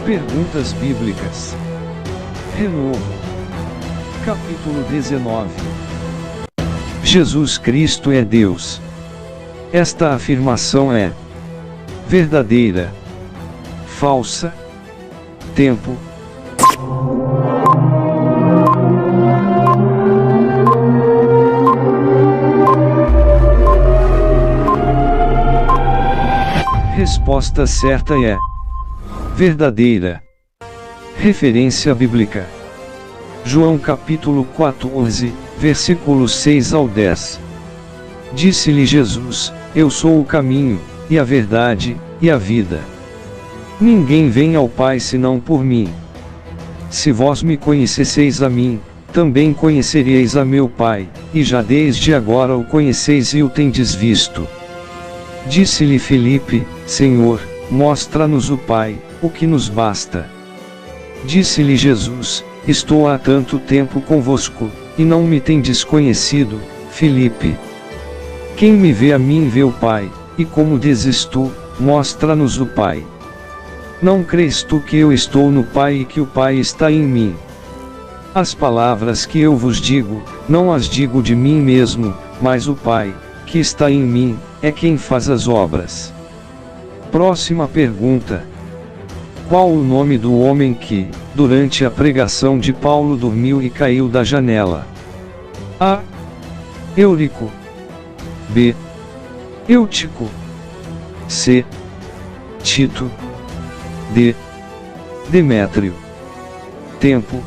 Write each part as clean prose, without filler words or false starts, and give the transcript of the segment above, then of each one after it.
Perguntas bíblicas. Renovo. Capítulo 19. Jesus Cristo é Deus. Esta afirmação é verdadeira, falsa? Tempo. Resposta certa é verdadeira. Referência bíblica. João capítulo 14, versículos 6 ao 10. Disse-lhe Jesus: Eu sou o caminho, e a verdade, e a vida. Ninguém vem ao Pai senão por mim. Se vós me conhecesseis a mim, também conheceríeis a meu Pai, e já desde agora o conheceis e o tendes visto. Disse-lhe Filipe: Senhor, mostra-nos o Pai, o que nos basta. Disse-lhe Jesus: Estou há tanto tempo convosco, e não me tendes conhecido, Filipe. Quem me vê a mim vê o Pai, e como dizes tu, mostra-nos o Pai. Não crês tu que eu estou no Pai e que o Pai está em mim? As palavras que eu vos digo, não as digo de mim mesmo, mas o Pai, que está em mim, é quem faz as obras. Próxima pergunta. Qual o nome do homem que, durante a pregação de Paulo dormiu e caiu da janela? A. Eurico. B. Eutico. C. Tito. D. Demétrio. Tempo.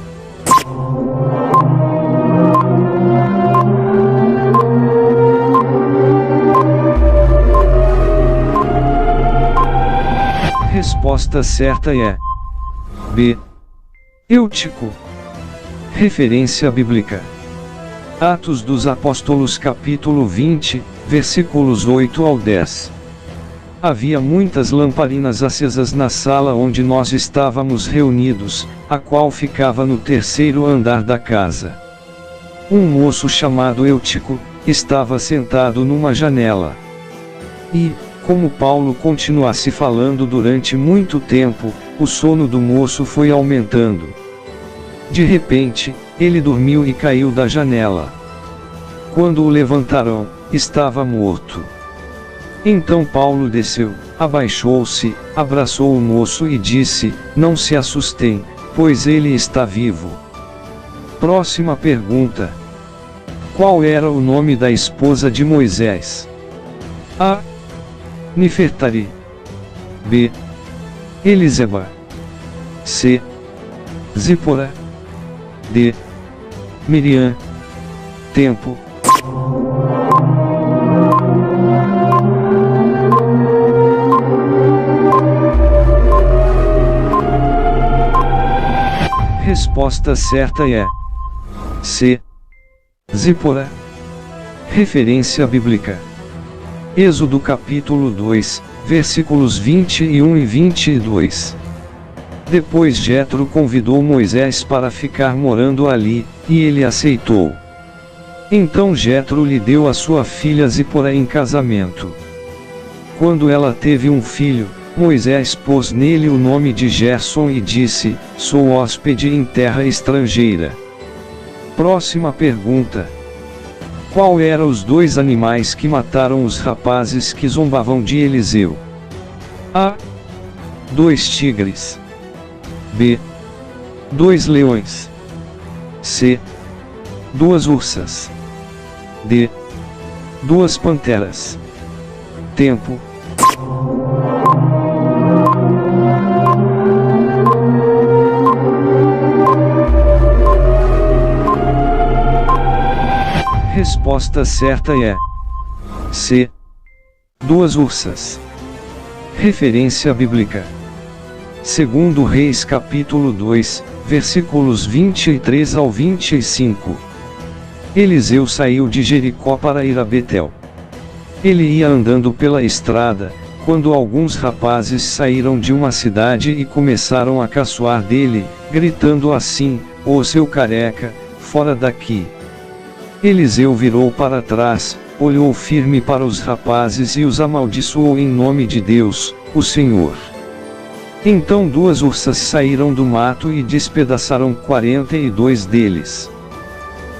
Resposta certa é B. Eutico. Referência bíblica. Atos dos Apóstolos capítulo 20, versículos 8 ao 10. Havia muitas lamparinas acesas na sala onde nós estávamos reunidos, a qual ficava no terceiro andar da casa. Um moço chamado Eutico estava sentado numa janela. E, como Paulo continuasse falando durante muito tempo, o sono do moço foi aumentando. De repente, ele dormiu e caiu da janela. Quando o levantaram, estava morto. Então Paulo desceu, abaixou-se, abraçou o moço e disse: Não se assustem, pois ele está vivo. Próxima pergunta. Qual era o nome da esposa de Moisés? A. Nefertari. B. Eliseba. C. Zípora. D. Miriam. Tempo. Resposta certa é C. Zípora. Referência bíblica. Êxodo capítulo 2, versículos 21 e 22. Depois Jetro convidou Moisés para ficar morando ali, e ele aceitou. Então Jetro lhe deu a sua filha Zípora em casamento. Quando ela teve um filho, Moisés pôs nele o nome de Gerson e disse: Sou hóspede em terra estrangeira. Próxima pergunta. Qual eram os dois animais que mataram os rapazes que zombavam de Eliseu? A. 2 tigres. B. 2 leões. C. 2 ursas. D. 2 panteras. Tempo. Resposta certa é C. 2 ursas. Referência bíblica. Segundo Reis capítulo 2, versículos 23 ao 25. Eliseu saiu de Jericó para ir a Betel. Ele ia andando pela estrada, quando alguns rapazes saíram de uma cidade e começaram a caçoar dele, gritando assim: Ô seu careca, fora daqui! Eliseu virou para trás, olhou firme para os rapazes e os amaldiçoou em nome de Deus, o Senhor. Então 2 ursas saíram do mato e despedaçaram 42 deles.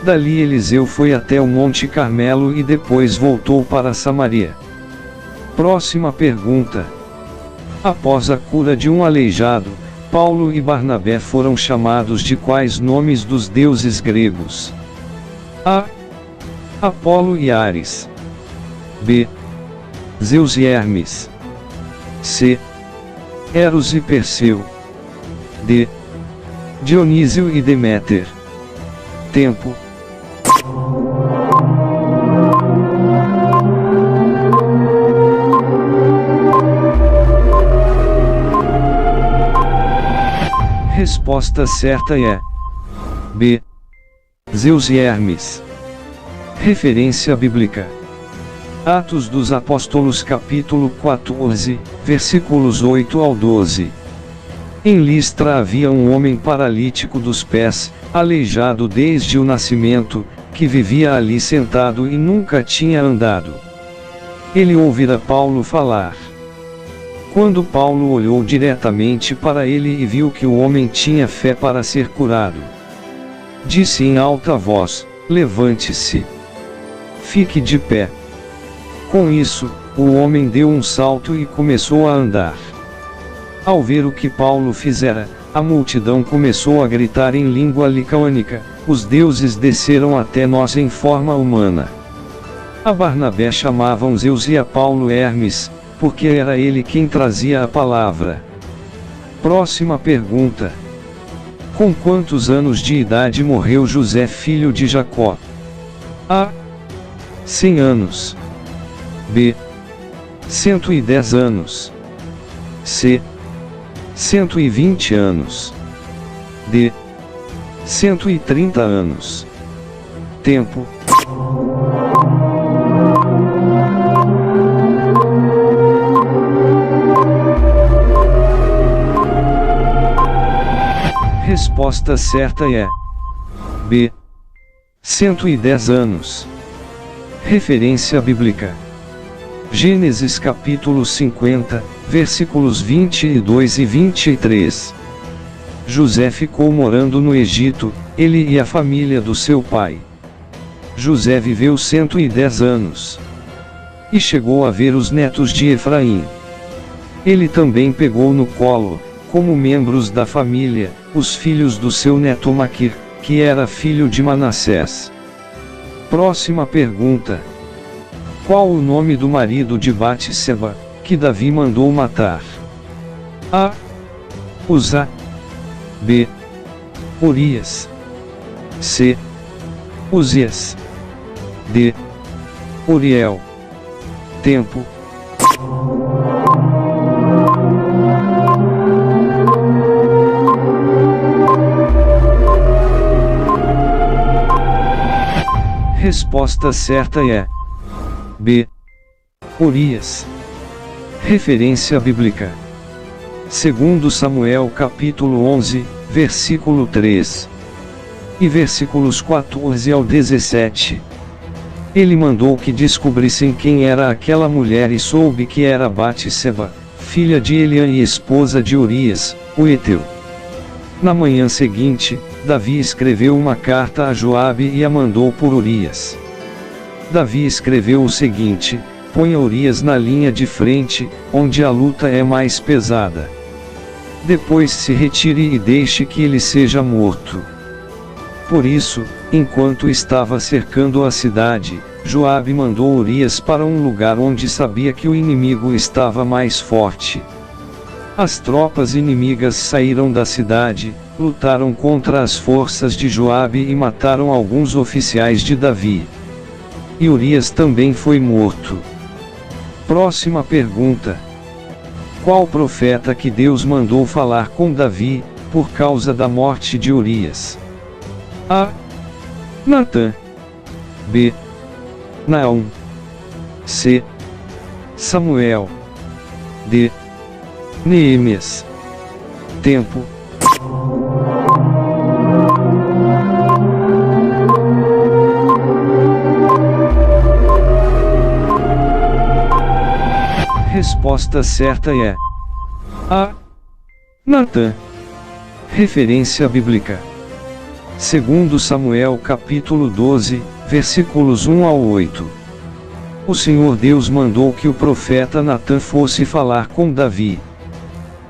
Dali Eliseu foi até o Monte Carmelo e depois voltou para Samaria. Próxima pergunta. Após a cura de um aleijado, Paulo e Barnabé foram chamados de quais nomes dos deuses gregos? A. Apolo e Ares. B. Zeus e Hermes. C. Eros e Perseu. D. Dionísio e Deméter. Tempo. Resposta certa é B. Zeus e Hermes. Referência bíblica. Atos dos Apóstolos capítulo 14, versículos 8 ao 12. Em Listra havia um homem paralítico dos pés, aleijado desde o nascimento, que vivia ali sentado e nunca tinha andado. Ele ouvira Paulo falar. Quando Paulo olhou diretamente para ele e viu que o homem tinha fé para ser curado, disse em alta voz: levante-se. Fique de pé. Com isso, o homem deu um salto e começou a andar. Ao ver o que Paulo fizera, a multidão começou a gritar em língua licânica: os deuses desceram até nós em forma humana. A Barnabé chamavam Zeus e a Paulo Hermes, porque era ele quem trazia a palavra. Próxima pergunta. Com quantos anos de idade morreu José filho de Jacó? A. 100 anos. B. 110 anos. C. 120 anos. D. 130 anos. Tempo. Resposta certa é B. 110 anos. Referência bíblica. Gênesis capítulo 50, versículos 22 e 23. José ficou morando no Egito, ele e a família do seu pai. José viveu 110 anos. E chegou a ver os netos de Efraim. Ele também pegou no colo, como membros da família, os filhos do seu neto Maquir, que era filho de Manassés. Próxima pergunta. Qual o nome do marido de Batseba, que Davi mandou matar? A. Uzá. B. Urias. C. Uzias. D. Uriel. Tempo. Resposta certa é B. Urias. Referência bíblica. Segundo Samuel capítulo 11, versículo 3. E versículos 14 ao 17. Ele mandou que descobrissem quem era aquela mulher e soube que era Batseba, filha de Eliã e esposa de Urias, o heteu. Na manhã seguinte, Davi escreveu uma carta a Joabe e a mandou por Urias. Davi escreveu o seguinte: ponha Urias na linha de frente, onde a luta é mais pesada. Depois se retire e deixe que ele seja morto. Por isso, enquanto estava cercando a cidade, Joabe mandou Urias para um lugar onde sabia que o inimigo estava mais forte. As tropas inimigas saíram da cidade, lutaram contra as forças de Joabe e mataram alguns oficiais de Davi. E Urias também foi morto. Próxima pergunta. Qual profeta que Deus mandou falar com Davi, por causa da morte de Urias? A. Natã. B. Naum. C. Samuel. D. Neemias. Tempo. Resposta certa é A. Natã. Referência bíblica. 2 Samuel capítulo 12, versículos 1 ao 8. O Senhor Deus mandou que o profeta Natã fosse falar com Davi.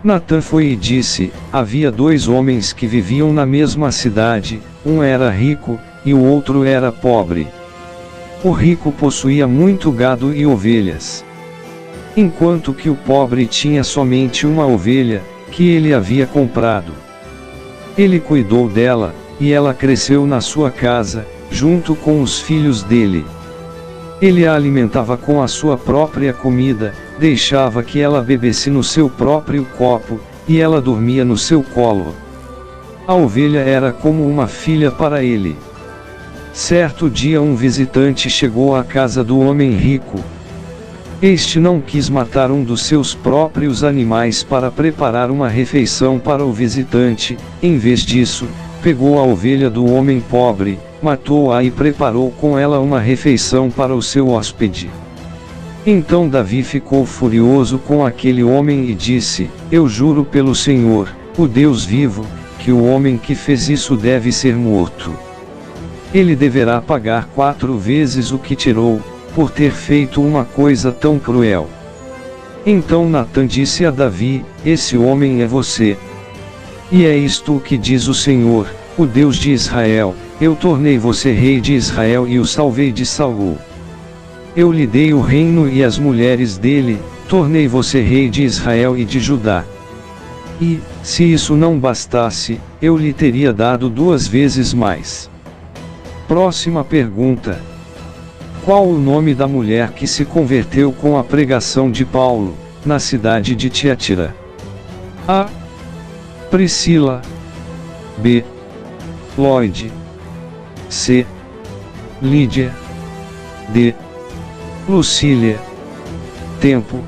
Natã foi e disse: havia dois homens que viviam na mesma cidade, um era rico, e o outro era pobre. O rico possuía muito gado e ovelhas, enquanto que o pobre tinha somente uma ovelha, que ele havia comprado. Ele cuidou dela, e ela cresceu na sua casa, junto com os filhos dele. Ele a alimentava com a sua própria comida, deixava que ela bebesse no seu próprio copo, e ela dormia no seu colo. A ovelha era como uma filha para ele. Certo dia um visitante chegou à casa do homem rico. Este não quis matar um dos seus próprios animais para preparar uma refeição para o visitante. Em vez disso, pegou a ovelha do homem pobre, matou-a e preparou com ela uma refeição para o seu hóspede. Então Davi ficou furioso com aquele homem e disse: eu juro pelo Senhor, o Deus vivo, que o homem que fez isso deve ser morto. Ele deverá pagar 4 vezes o que tirou, por ter feito uma coisa tão cruel. Então Natã disse a Davi: esse homem é você. E é isto o que diz o Senhor, o Deus de Israel: eu tornei você rei de Israel e o salvei de Saul. Eu lhe dei o reino e as mulheres dele, tornei você rei de Israel e de Judá. E, se isso não bastasse, eu lhe teria dado 2 vezes mais. Próxima pergunta. Qual o nome da mulher que se converteu com a pregação de Paulo, na cidade de Tiatira? A. Priscila. B. Lloyd. C. Lídia. D. Lucília. Tempo.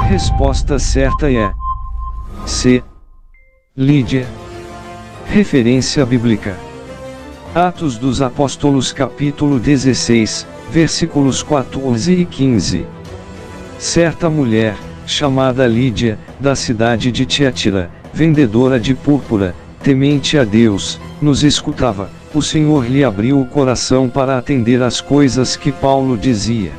Resposta certa é C. Lídia. Referência bíblica. Atos dos Apóstolos capítulo 16, versículos 14 e 15. Certa mulher, chamada Lídia, da cidade de Tiatira, vendedora de púrpura, temente a Deus, nos escutava. O Senhor lhe abriu o coração para atender às coisas que Paulo dizia.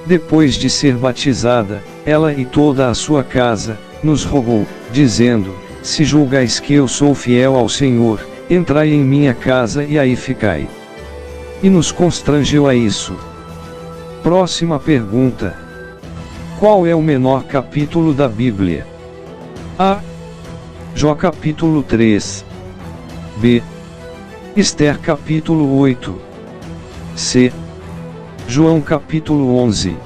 Depois de ser batizada, ela e toda a sua casa, nos rogou, dizendo: se julgais que eu sou fiel ao Senhor, entrai em minha casa e aí ficai. E nos constrangeu a isso. Próxima pergunta. Qual é o menor capítulo da Bíblia? A. Jó capítulo 3. B. Esther capítulo 8. C. João capítulo 11.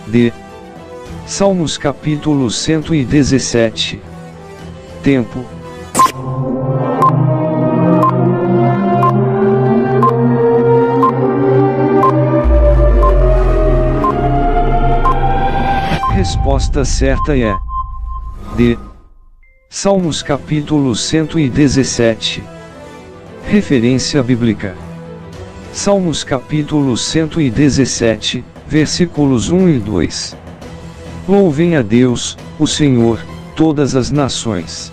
D. Salmos capítulo 117. Tempo. Resposta certa é D. Salmos capítulo 117. Referência bíblica. Salmos capítulo 117, versículos 1 e 2. Louvem a Deus, o Senhor, todas as nações.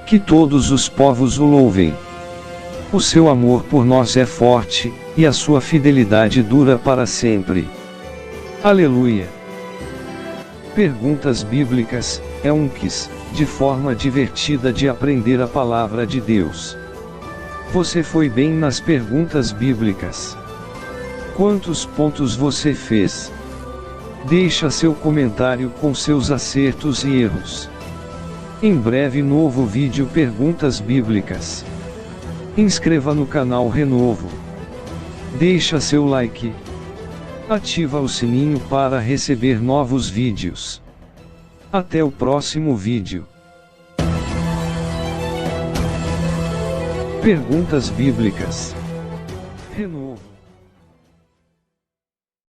Que todos os povos o louvem. O seu amor por nós é forte, e a sua fidelidade dura para sempre. Aleluia. Perguntas bíblicas é um quiz, de forma divertida de aprender a palavra de Deus. Você foi bem nas perguntas bíblicas. Quantos pontos você fez? Deixa seu comentário com seus acertos e erros. Em breve novo vídeo Perguntas Bíblicas. Inscreva no canal Renovo. Deixa seu like. Ativa o sininho para receber novos vídeos. Até o próximo vídeo. Perguntas Bíblicas.